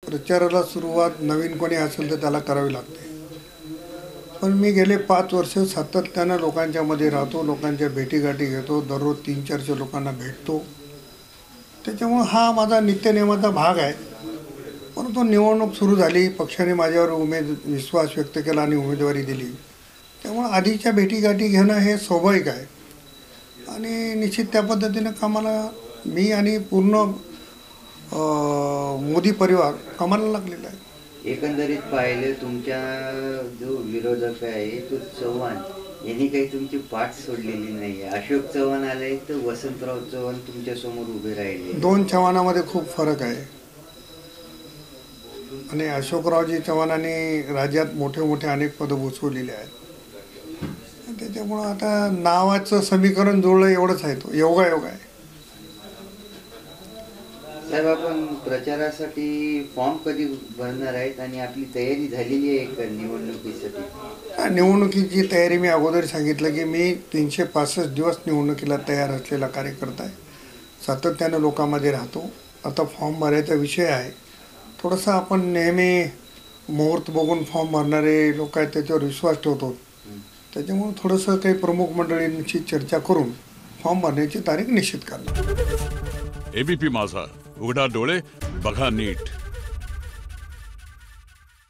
प्रचाराला सुरुवात नवीन कोणी असेल तर त्याला करावी लागते. पण मी गेले 5 वर्ष सातत्यानं लोकांच्या मध्ये राहतो, लोकांच्या भेटीगाठी घेतो, दररोज 300-400 लोकांना भेटतो. त्याच्यामुळं हा माझा नित्यनेमाचा भाग आहे. परंतु निवडणूक सुरू झाली, पक्षाने माझ्यावर विश्वास व्यक्त केला आणि उमेदवारी दिली. त्यामुळं आधीच्या भेटीगाठी घेणं हे स्वाभाविक आहे आणि निश्चित त्या पद्धतीनं कामाला मी आणि पूर्ण मोदी परिवार कामाला लागलेला आहे. एकंदरीत पाहिलं तुमच्या जो विरोधक आहे तो चव्हाण यांनी काही तुमची पाठ सोडलेली नाही आहे. अशोक चव्हाण आले तर वसंतराव चव्हाण तुमच्या समोर उभे राहिले. 2 चव्हाणामध्ये खूप फरक आहे आणि अशोकरावजी चव्हाणांनी राज्यात मोठे मोठे अनेक पदं भूषवलेली आहेत. त्याच्यामुळं आता नावाचं समीकरण जुळलं एवढंच आहे, तो योगायोग आहे. साहेब, आपण प्रचारासाठी फॉर्म कधी भरणार आहेत आणि आपली तयारी झालेली आहे का निवडणुकीसाठी? निवडणुकीची तयारी मी अगोदर सांगितलं की मी 365 दिवस निवडणुकीला तयार असलेला कार्यकर्ता आहे. सातत्यानं लोकांमध्ये राहतो. आता फॉर्म भरायचा विषय आहे. थोडंसं आपण नेहमी मुहूर्त बघून फॉर्म भरणारे लोक आहेत, त्याच्यावर विश्वास ठेवतो. त्याच्यामुळे थोडंसं काही प्रमुख मंडळींची चर्चा करून फॉर्म भरण्याची तारीख निश्चित करणार. एबीपी माझा, उघडा डोळे बघा नीट.